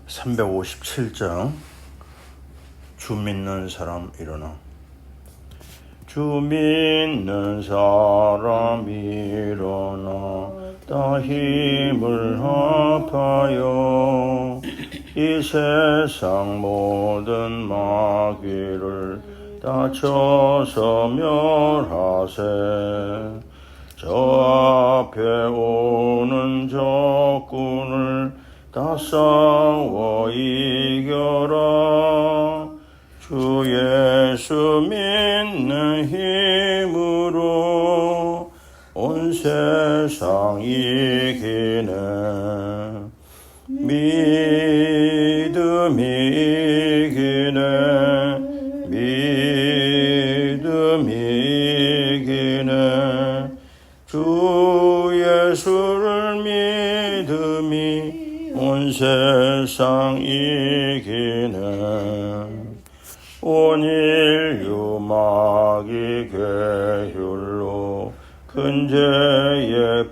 357장 주 믿는 사람 일어나. 주 믿는 사람 일어나 다 힘을 합하여 이 세상 모든 마귀를 다 쳐서 멸하세. 저 앞에 오는 적군을 다 싸워 이겨라. 주 예수 믿는 힘으로 온 세상 이기네. 믿음이 이기네. 믿음이 이기네. 주 예수를 믿음이 온 세상 이기네. 온 인류 마귀 계율로 큰 죄에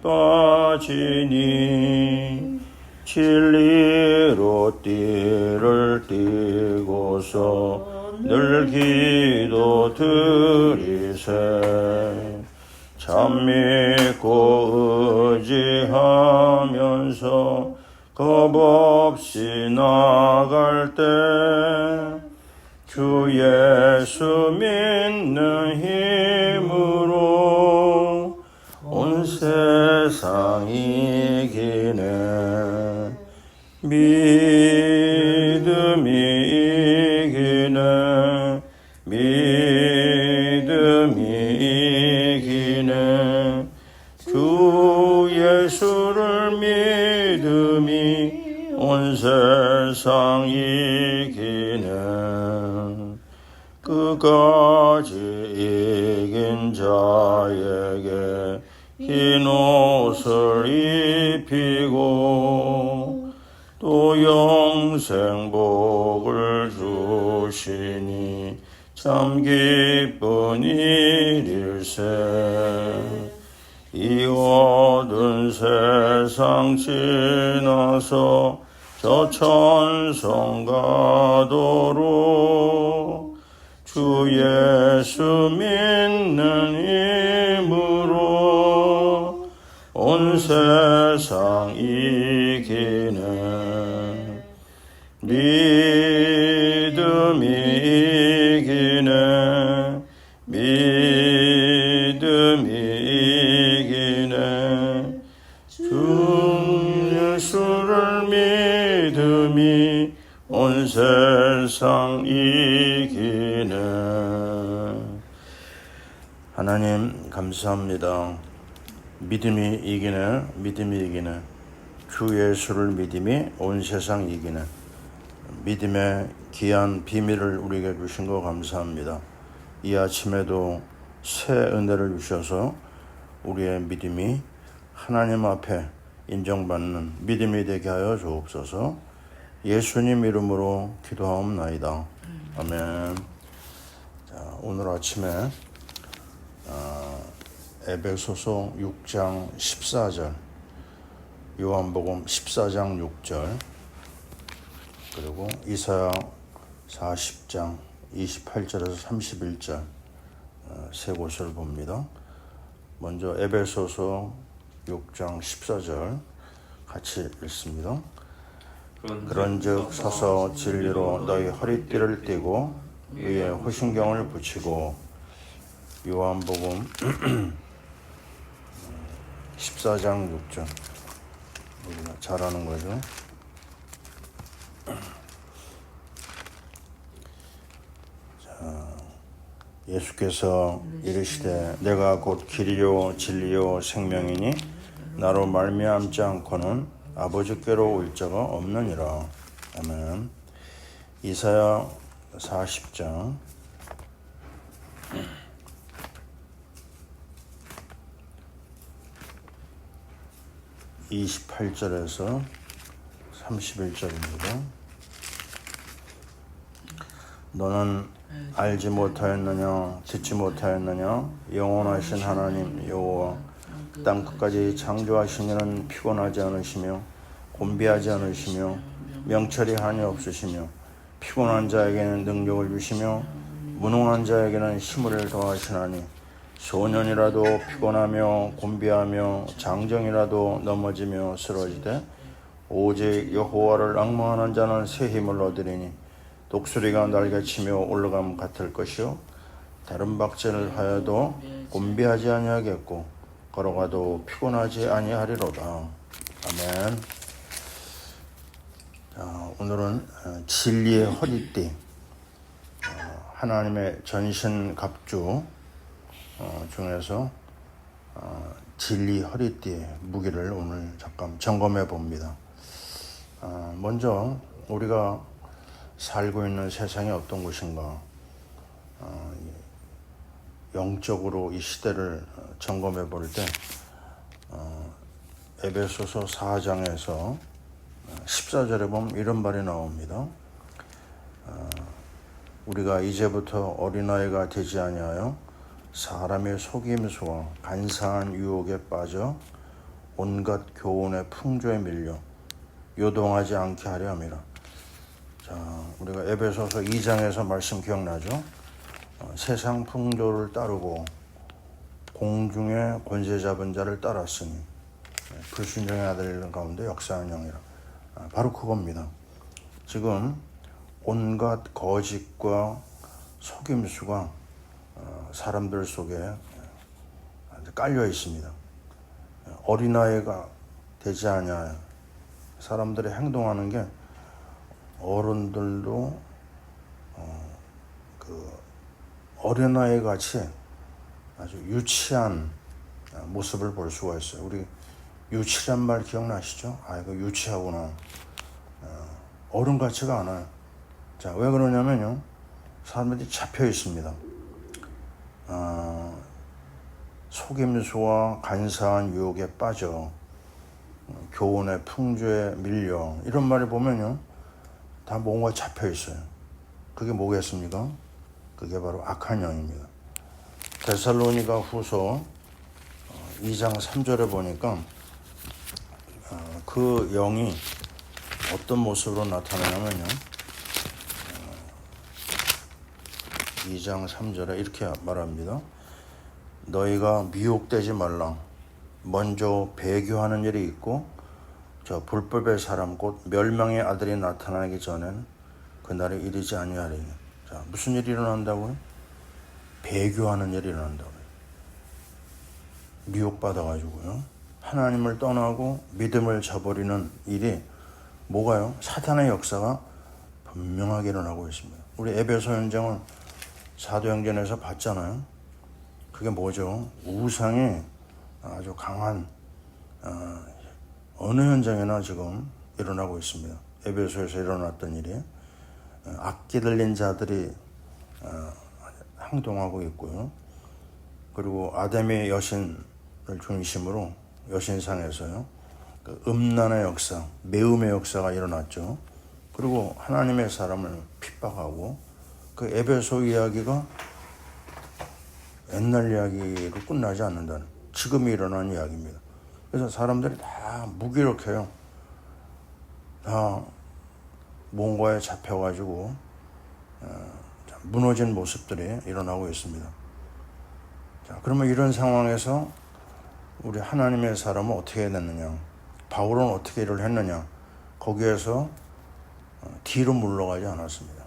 빠지니 진리로 띠를 띠고서 늘 기도 드리세. 참 믿고 의지하면서 겁없이 나갈 때 주 예수 믿는 힘으로 온 세상 이기네. 믿음이 이기네. 믿음이 이기네. 주 예수를 믿음이 온 세상 이기네. 끝까지 이긴 자에게 흰 옷을 입히고 또 영생 복을 주시니 참 기쁜 일일세. 이 어두운 세상 지나서 저 천성 가도록 주 예수 믿는 힘으로 온 세상 이기네. 믿음이 이기네. 믿음이 이기네. 주 예수를 믿음이 온 세상 이기네. 하나님 감사합니다. 믿음이 이기네. 믿음이 이기네. 주 예수를 믿음이 온 세상 이기네. 믿음의 귀한 비밀을 우리에게 주신 거 감사합니다. 이 아침에도 새 은혜를 주셔서 우리의 믿음이 하나님 앞에 인정받는 믿음이 되게 하여 주옵소서. 예수님 이름으로 기도하옵나이다. 아멘. 자, 오늘 아침에 에베소서 6장 14절, 요한복음 14장 6절, 그리고 이사야 40장 28절에서 31절 세 곳을 봅니다. 먼저 에베소서 6장 14절 같이 읽습니다. 그런즉 서서 진리로 너희 허리띠를 띠고 위에 호신경을 붙이고. 요한복음 14장 6절 우리가 잘 아는 거죠. 자, 예수께서 이르시되 내가 곧 길이요 진리요 생명이니 나로 말미암지 않고는 아버지께로 올 자가 없느니라. 아멘. 이사야 40장 28절에서 31절입니다. 너는 알지 못하였느냐 듣지 못하였느냐 영원하신 하나님 여호와 땅끝까지 창조하신 이는 피곤하지 않으시며 곤비하지 않으시며 명철이 한이 없으시며 피곤한 자에게는 능력을 주시며 무능한 자에게는 힘을 더하시나니 소년이라도 피곤하며 곤비하며 장정이라도 넘어지며 쓰러지되 오직 여호와를 앙망하는 자는 새 힘을 얻으리니 독수리가 날개치며 올라감 같을 것이요 다른 박제를 하여도 곤비하지 아니하겠고 걸어가도 피곤하지 아니하리로다. 아멘. 오늘은 진리의 허리띠, 하나님의 전신갑주 중에서 진리 허리띠의 무기를 오늘 잠깐 점검해 봅니다. 먼저 우리가 살고 있는 세상이 어떤 곳인가, 영적으로 이 시대를 점검해 볼 때 에베소서 4장에서 14절에 보면 이런 말이 나옵니다. 우리가 이제부터 어린아이가 되지 아니하여 사람의 속임수와 간사한 유혹에 빠져 온갖 교훈의 풍조에 밀려 요동하지 않게 하려 함이라. 자, 우리가 에베소서 2장에서 말씀 기억나죠? 세상 풍조를 따르고 공중의 권세 잡은 자를 따랐으니 불순종의 아들 가운데 역사하는 영이라. 바로 그겁니다. 지금 온갖 거짓과 속임수가 사람들 속에 깔려 있습니다. 어린아이가 되지 않냐. 사람들이 행동하는 게 어른들도 어린아이 같이 아주 유치한 모습을 볼 수가 있어요. 우리 유치란 말 기억나시죠? 이거 유치하구나. 어른 같지가 않아요. 자, 왜 그러냐면요. 사람들이 잡혀 있습니다. 속임수와 간사한 유혹에 빠져 교훈의 풍조에 밀려 이런 말을 보면요. 다 뭔가 잡혀 있어요. 그게 뭐겠습니까? 그게 바로 악한 영입니다. 데살로니가 후서 2장 3절에 보니까 그 영이 어떤 모습으로 나타나냐면요. 2장 3절에 이렇게 말합니다. 너희가 미혹되지 말라. 먼저 배교하는 일이 있고 저 불법의 사람 곧 멸망의 아들이 나타나기 전엔 그날이 이르지 아니하리니. 자, 무슨 일이 일어난다고요? 배교하는 일이 일어난다고요. 미혹받아가지고요. 하나님을 떠나고 믿음을 저버리는 일이 뭐가요? 사탄의 역사가 분명하게 일어나고 있습니다. 우리 에베소 현장을 사도행전에서 봤잖아요. 그게 뭐죠? 우상이 아주 강한 어느 현장에나 지금 일어나고 있습니다. 에베소에서 일어났던 일이 악기 들린 자들이 행동하고 있고요. 그리고 아담의 여신을 중심으로 여신상에서요. 그 음란의 역사, 매음의 역사가 일어났죠. 그리고 하나님의 사람을 핍박하고 그 에베소 이야기가 옛날 이야기로 끝나지 않는다는 지금 일어난 이야기입니다. 그래서 사람들이 다 무기력해요. 다 뭔가에 잡혀가지고 무너진 모습들이 일어나고 있습니다. 자, 그러면 이런 상황에서 우리 하나님의 사람은 어떻게 해야 되느냐? 바울은 어떻게 일을 했느냐? 거기에서 뒤로 물러가지 않았습니다.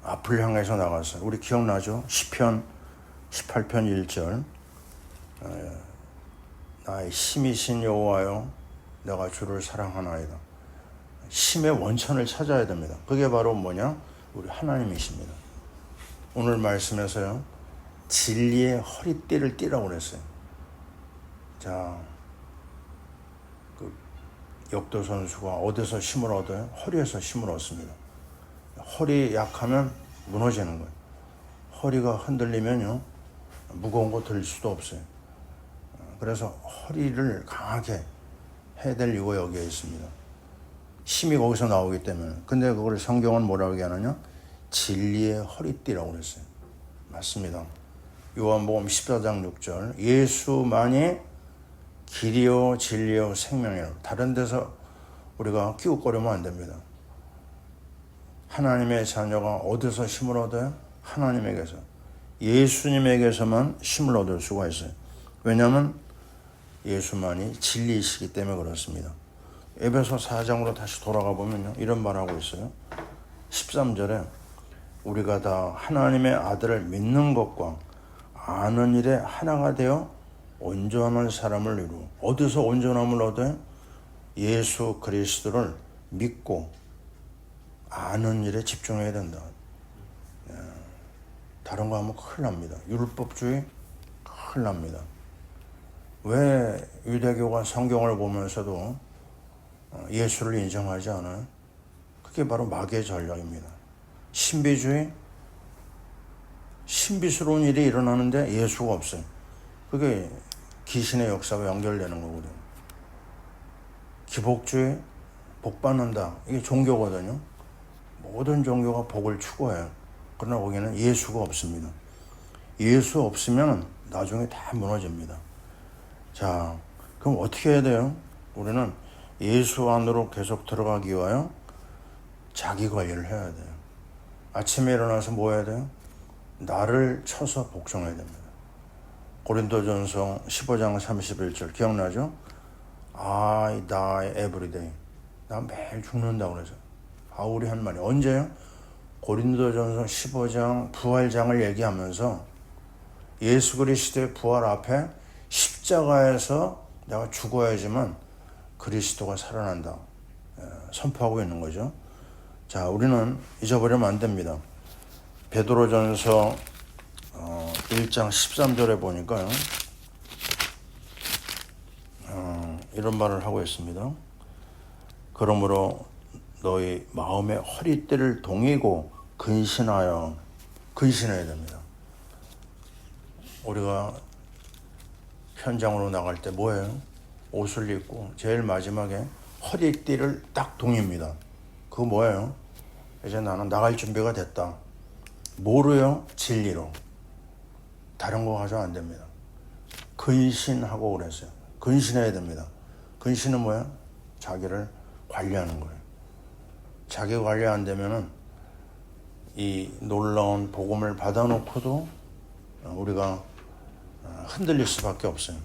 앞을 향해서 나갔어요. 우리 기억나죠? 시편 18편 1절 나의 힘이신 여호와여 내가 주를 사랑하나이다. 힘의 원천을 찾아야 됩니다. 그게 바로 뭐냐? 우리 하나님이십니다. 오늘 말씀에서요. 진리의 허리띠를 띠라고 그랬어요. 자, 그 역도 선수가 어디서 힘을 얻어요? 허리에서 힘을 얻습니다. 허리 약하면 무너지는 거예요. 허리가 흔들리면요. 무거운 거 들 수도 없어요. 그래서 허리를 강하게 해야 될 이유가 여기에 있습니다. 힘이 거기서 나오기 때문에. 근데 그걸 성경은 뭐라고 얘기하느냐? 진리의 허리띠라고 그랬어요. 맞습니다. 요한복음 14장 6절 예수만이 길이요 진리요 생명이라고. 다른 데서 우리가 끼웃거리면 안 됩니다. 하나님의 자녀가 어디서 힘을 얻어요? 하나님에게서. 예수님에게서만 힘을 얻을 수가 있어요. 왜냐하면 예수만이 진리이시기 때문에 그렇습니다. 에베소 4장으로 다시 돌아가 보면요, 이런 말하고 있어요. 13절에 우리가 다 하나님의 아들을 믿는 것과 아는 일에 하나가 되어 온전한 사람을 이루어. 어디서 온전함을 얻어요? 예수 그리스도를 믿고 아는 일에 집중해야 된다. 다른 거 하면 큰일 납니다. 율법주의 큰일 납니다. 왜 유대교가 성경을 보면서도 예수를 인정하지 않아요? 그게 바로 마귀의 전략입니다. 신비주의, 신비스러운 일이 일어나는데 예수가 없어요. 그게 귀신의 역사와 연결되는 거거든요. 기복주의, 복 받는다. 이게 종교거든요. 모든 종교가 복을 추구해요. 그러나 거기는 예수가 없습니다. 예수 없으면 나중에 다 무너집니다. 자, 그럼 어떻게 해야 돼요? 우리는 예수 안으로 계속 들어가기 위하여 자기 관리를 해야 돼요. 아침에 일어나서 뭐 해야 돼요? 나를 쳐서 복종해야 됩니다. 고린도전서 15장 31절 기억나죠? I die every day. 나 매일 죽는다고 그러죠. 바울이 한 말이 언제요? 고린도전서 15장 부활장을 얘기하면서 예수 그리스도의 부활 앞에 십자가에서 내가 죽어야지만 그리스도가 살아난다 선포하고 있는 거죠. 자, 우리는 잊어버리면 안 됩니다. 베드로전서 1장 13절에 보니까요, 이런 말을 하고 있습니다. 그러므로 너희 마음의 허리띠를 동이고 근신해야 됩니다. 우리가 현장으로 나갈 때 뭐예요? 옷을 입고 제일 마지막에 허리띠를 딱 동입니다. 그거 뭐예요? 이제 나는 나갈 준비가 됐다. 뭐로요? 진리로. 다른 거 가지고 안 됩니다. 근신하고 그랬어요. 근신해야 됩니다. 근신은 뭐야? 자기를 관리하는 거예요. 자기 관리 안 되면은 이 놀라운 복음을 받아놓고도 우리가 흔들릴 수밖에 없어요.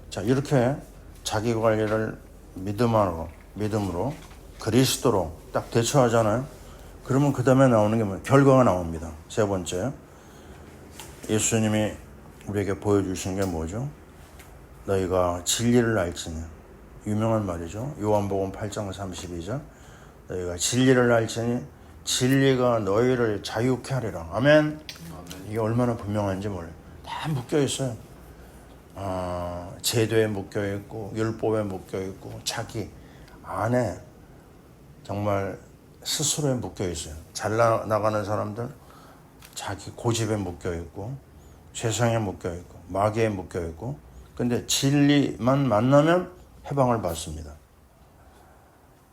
자, 이렇게 자기 관리를 믿음으로 그리스도로 딱 대처하잖아요. 그러면 그 다음에 나오는 게 뭐예요? 결과가 나옵니다. 세 번째, 예수님이 우리에게 보여주신 게 뭐죠? 너희가 진리를 알지니. 유명한 말이죠. 요한복음 8장 32절. 너희가 진리를 알지니 진리가 너희를 자유케 하리라. 아멘. 이게 얼마나 분명한지 몰라요. 다 묶여 있어요. 제도에 묶여 있고 율법에 묶여 있고 자기 안에 정말 스스로에 묶여 있어요. 잘 나가는 사람들 자기 고집에 묶여 있고 세상에 묶여 있고 마귀에 묶여 있고, 근데 진리만 만나면 해방을 받습니다.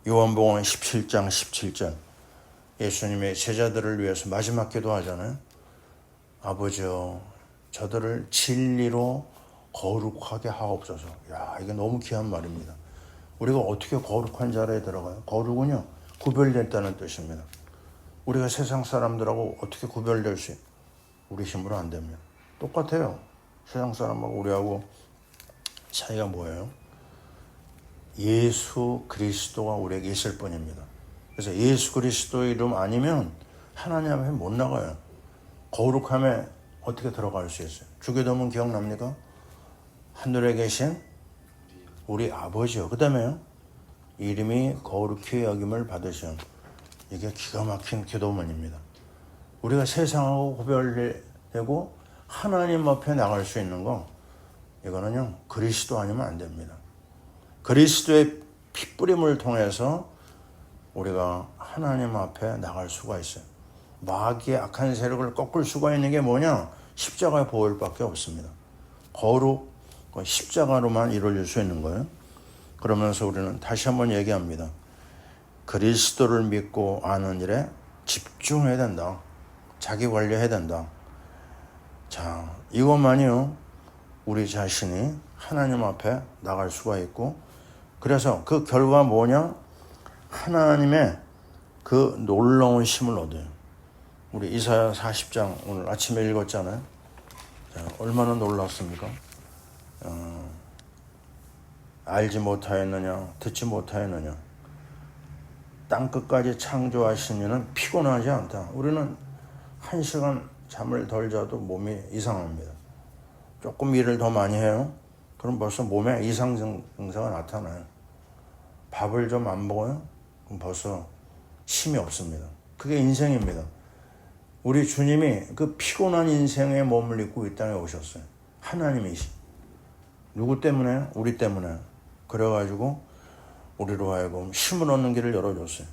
요한복음 17장 17절 예수님의 제자들을 위해서 마지막 기도하잖아요. 아버지여 저들을 진리로 거룩하게 하옵소서. 야, 이게 너무 귀한 말입니다. 우리가 어떻게 거룩한 자리에 들어가요? 거룩은요, 구별됐다는 뜻입니다. 우리가 세상 사람들하고 어떻게 구별될 수 있어요? 우리 힘으로 안 됩니다. 똑같아요. 세상 사람하고 우리하고 차이가 뭐예요? 예수 그리스도가 우리에게 있을 뿐입니다. 그래서 예수 그리스도의 이름 아니면 하나님 앞에 못 나가요. 거룩함에 어떻게 들어갈 수 있어요? 주기도문 기억납니까? 하늘에 계신 우리 아버지요. 그 다음에요, 이름이 거룩히 여김을 받으시오. 이게 기가 막힌 기도문입니다. 우리가 세상하고 구별되고 하나님 앞에 나갈 수 있는 거, 이거는요 그리스도 아니면 안 됩니다. 그리스도의 피뿌림을 통해서 우리가 하나님 앞에 나갈 수가 있어요. 마귀의 악한 세력을 꺾을 수가 있는 게 뭐냐? 십자가의 보혈밖에 없습니다. 거룩, 십자가로만 이루어질 수 있는 거예요. 그러면서 우리는 다시 한번 얘기합니다. 그리스도를 믿고 아는 일에 집중해야 된다. 자기 관리해야 된다. 자, 이것만이요 우리 자신이 하나님 앞에 나갈 수가 있고, 그래서 그 결과 뭐냐? 하나님의 그 놀라운 힘을 얻어요. 우리 이사야 40장 오늘 아침에 읽었잖아요. 자, 얼마나 놀랐습니까? 알지 못하였느냐, 듣지 못하였느냐. 땅끝까지 창조하신 이는 피곤하지 않다. 우리는 1시간 잠을 덜 자도 몸이 이상합니다. 조금 일을 더 많이 해요. 그럼 벌써 몸에 이상 증상가 나타나요. 밥을 좀 안 먹어요? 그럼 벌써 힘이 없습니다. 그게 인생입니다. 우리 주님이 그 피곤한 인생에 몸을 입고 이 땅에 오셨어요. 하나님이시. 누구 때문에? 우리 때문에. 그래가지고 우리로 하여금 힘을 얻는 길을 열어줬어요.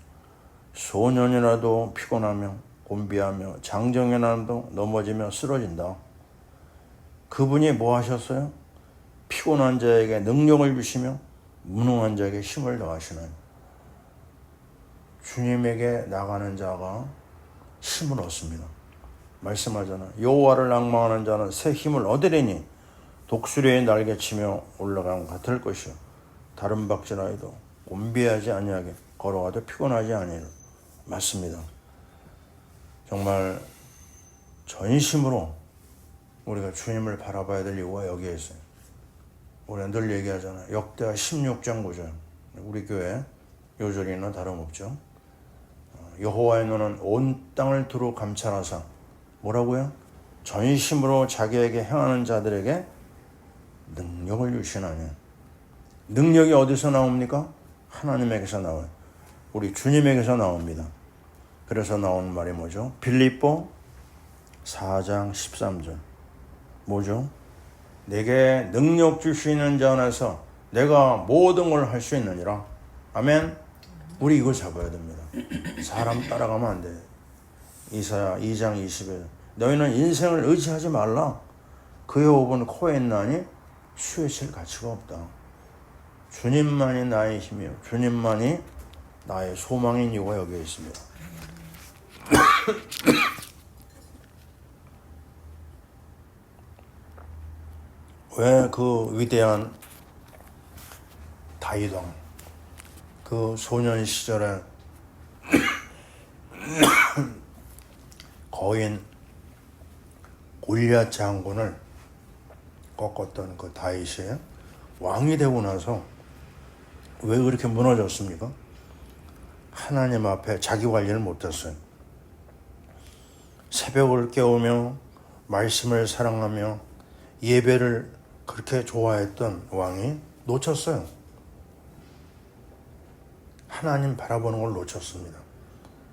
소년이라도 피곤하며 곤비하며 장정이라도 넘어지며 쓰러진다. 그분이 뭐 하셨어요? 피곤한 자에게 능력을 주시며 무능한 자에게 힘을 더하시는, 주님에게 나가는 자가 힘을 얻습니다. 말씀하잖아. 여호와를 낭망하는 자는 새 힘을 얻으리니 독수리의 날개치며 올라간 같을 것이요 다른 박질하여도 곤비하지 아니하게 걸어가도 피곤하지 아니하리라. 맞습니다. 정말 전심으로 우리가 주님을 바라봐야 될 이유가 여기에 있어요. 우리가 늘 얘기하잖아요. 역대하 16장 9절. 우리 교회 요절이나 다름없죠. 여호와의 눈은 온 땅을 두루 감찰하사 뭐라고요? 전심으로 자기에게 행하는 자들에게 능력을 주시나니. 능력이 어디서 나옵니까? 하나님에게서 나와요. 우리 주님에게서 나옵니다. 그래서 나온 말이 뭐죠? 빌립보 4장 13절. 뭐죠? 내게 능력 주시는 자 안에서 내가 모든 걸 할 수 있느니라. 아멘. 우리 이걸 잡아야 됩니다. 사람 따라가면 안 돼. 이사야 2장 20에 너희는 인생을 의지하지 말라. 그의 호흡은 코에 있나니 수에 칠 가치가 없다. 주님만이 나의 힘이요 주님만이 나의 소망인 이유가 여기에 있습니다. 왜 그 위대한 다윗 왕, 그 소년 시절에 거인 골리앗 장군을 꺾었던 그 다윗이 왕이 되고 나서 왜 그렇게 무너졌습니까? 하나님 앞에 자기 관리를 못했어요. 새벽을 깨우며 말씀을 사랑하며 예배를 그렇게 좋아했던 왕이 놓쳤어요. 하나님 바라보는 걸 놓쳤습니다.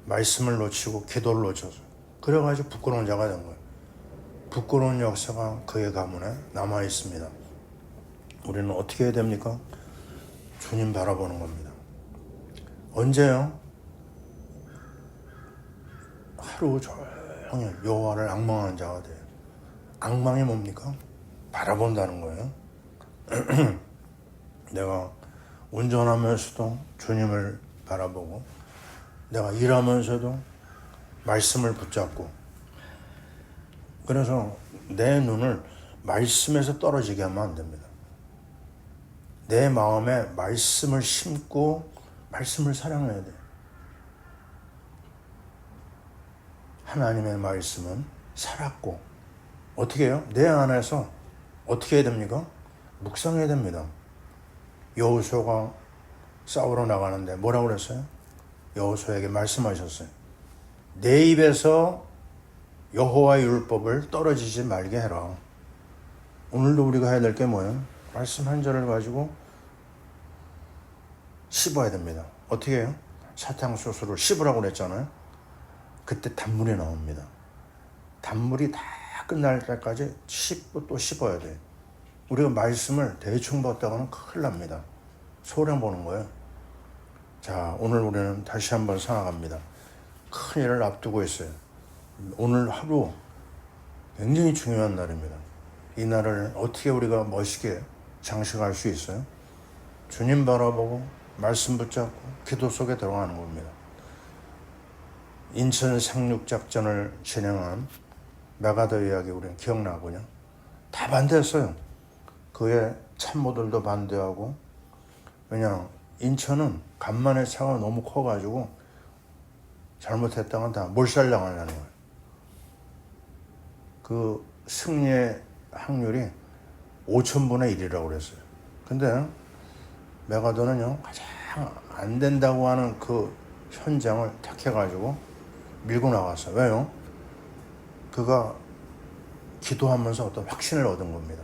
말씀을 놓치고 기도를 놓쳤어요. 그래가지고 부끄러운 자가 된 거예요. 부끄러운 역사가 그의 가문에 남아 있습니다. 우리는 어떻게 해야 됩니까? 주님 바라보는 겁니다. 언제요? 하루 종일 여호와를 앙망하는 자가 돼요. 앙망이 뭡니까? 바라본다는 거예요. 내가 운전하면서도 주님을 바라보고, 내가 일하면서도 말씀을 붙잡고, 그래서 내 눈을 말씀에서 떨어지게 하면 안 됩니다. 내 마음에 말씀을 심고 말씀을 사랑해야 돼. 하나님의 말씀은 살았고, 어떻게 해요? 내 안에서 어떻게 해야 됩니까? 묵상해야 됩니다. 여호수아가 싸우러 나가는데 뭐라고 그랬어요? 여호수아에게 말씀하셨어요. 내 입에서 여호와의 율법을 떨어지지 말게 해라. 오늘도 우리가 해야 될 게 뭐예요? 말씀 한 절을 가지고 씹어야 됩니다. 어떻게 해요? 사탕수수를 씹으라고 그랬잖아요. 그때 단물이 나옵니다. 단물이 다 끝날 때까지 씹고 또 씹어야 돼요. 우리가 말씀을 대충 봤다가는 큰일 납니다. 소량 보는 거예요. 자, 오늘 우리는 다시 한번 생각합니다. 큰 일을 앞두고 있어요. 오늘 하루 굉장히 중요한 날입니다. 이 날을 어떻게 우리가 멋있게 장식할 수 있어요? 주님 바라보고 말씀 붙잡고 기도 속에 들어가는 겁니다. 인천 상륙작전을 진행한 메가더 이야기 우리는 기억나거든요. 다 반대했어요. 그의 참모들도 반대하고, 그냥 인천은 간만에 차가 너무 커가지고 잘못했다간 다 몰살당하려는 거예요. 그 승리의 확률이 5,000분의 1이라고 그랬어요. 근데 메가더는요, 가장 안 된다고 하는 그 현장을 택해가지고 밀고 나갔어요. 왜요? 그가 기도하면서 어떤 확신을 얻은 겁니다.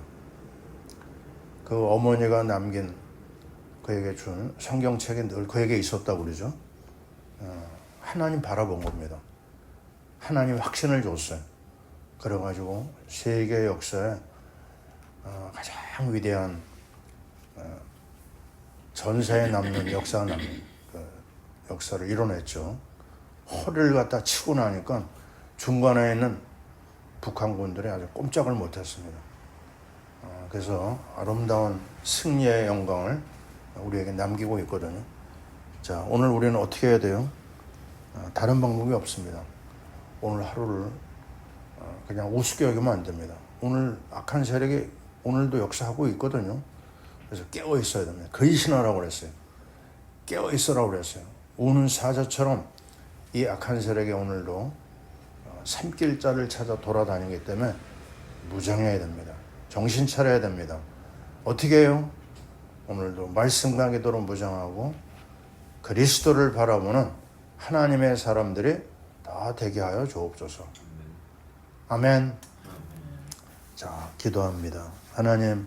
그 어머니가 남긴 그에게 준 성경책이 늘 그에게 있었다고 그러죠. 하나님 바라본 겁니다. 하나님 확신을 줬어요. 그래가지고 세계 역사에 가장 위대한 전세에 남는 역사가 남는 그 역사를 이뤄냈죠. 허리를 갖다 치고 나니까 중간에 있는 북한군들이 아주 꼼짝을 못했습니다. 그래서 아름다운 승리의 영광을 우리에게 남기고 있거든요. 자, 오늘 우리는 어떻게 해야 돼요? 다른 방법이 없습니다. 오늘 하루를 그냥 우습게 여기면 안 됩니다. 오늘 악한 세력이 오늘도 역사하고 있거든요. 그래서 깨어 있어야 됩니다. 근신하라고 그랬어요. 깨어 있으라고 그랬어요. 우는 사자처럼 이 악한 세력이 오늘도 샘길자를 찾아 돌아다니기 때문에 무장해야 됩니다. 정신 차려야 됩니다. 어떻게 해요? 오늘도 말씀과 기도로 무장하고 그리스도를 바라보는 하나님의 사람들이 다 되게 하여 주옵소서. 아멘. 자, 기도합니다. 하나님,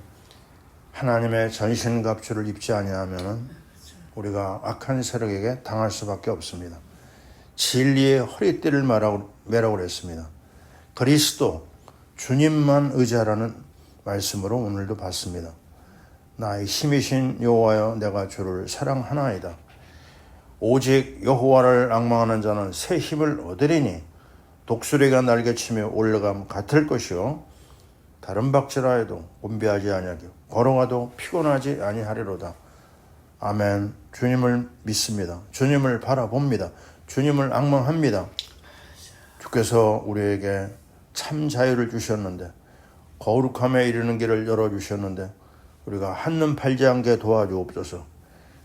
하나님의 전신갑주를 입지 아니하면 우리가 악한 세력에게 당할 수밖에 없습니다. 진리의 허리띠를 매라고 그랬습니다. 그리스도, 주님만 의지하라는 말씀으로 오늘도 받습니다. 나의 힘이신 여호와여, 내가 주를 사랑하나이다. 오직 여호와를 앙망하는 자는 새 힘을 얻으리니 독수리가 날개치며 올라감 같을 것이요 다른 박질하 해도 곤비하지 아니하고 걸어가도 피곤하지 아니하리로다. 아멘. 주님을 믿습니다. 주님을 바라봅니다. 주님을 앙망합니다. 주께서 우리에게 참 자유를 주셨는데 거룩함에 이르는 길을 열어주셨는데 우리가 한눈 팔지 않게 도와주옵소서.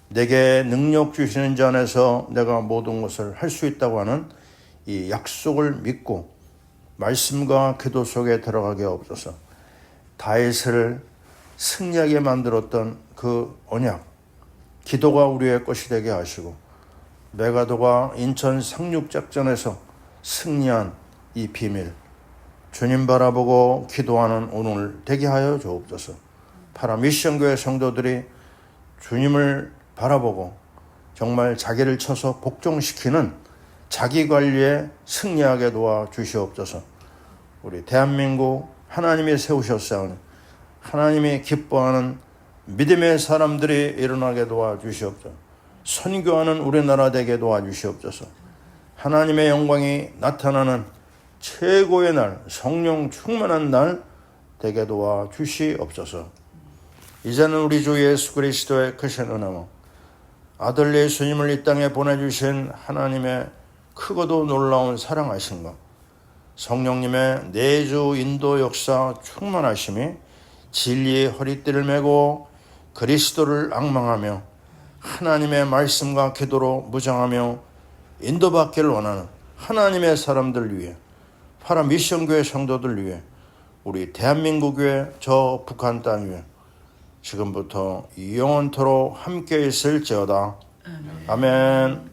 내게 능력 주시는 자 안에서 내가 모든 것을 할 수 있다고 하는 이 약속을 믿고 말씀과 기도 속에 들어가게 하옵소서. 다윗을 승리하게 만들었던 그 언약, 기도가 우리의 것이 되게 하시고 메가더가 인천 상륙작전에서 승리한 이 비밀, 주님 바라보고 기도하는 오늘 되게 하여 주옵소서. 파라미션교회 성도들이 주님을 바라보고 정말 자기를 쳐서 복종시키는 자기관리에 승리하게 도와주시옵소서. 우리 대한민국 하나님이 세우셨사오니 하나님이 기뻐하는 믿음의 사람들이 일어나게 도와주시옵소서. 선교하는 우리나라 되게 도와주시옵소서. 하나님의 영광이 나타나는 최고의 날, 성령 충만한 날 되게 도와주시옵소서. 이제는 우리 주 예수 그리스도의 크신 은혜와 아들 예수님을 이 땅에 보내주신 하나님의 크고도 놀라운 사랑하심과 성령님의 내주 인도 역사 충만하심이 진리의 허리띠를 메고 그리스도를 앙망하며 하나님의 말씀과 기도로 무장하며 인도받기를 원하는 하나님의 사람들 위해 파라미션교회 성도들 위해 우리 대한민국 위해 저 북한 땅 위해 지금부터 영원토록 함께 있을지어다. 아멘.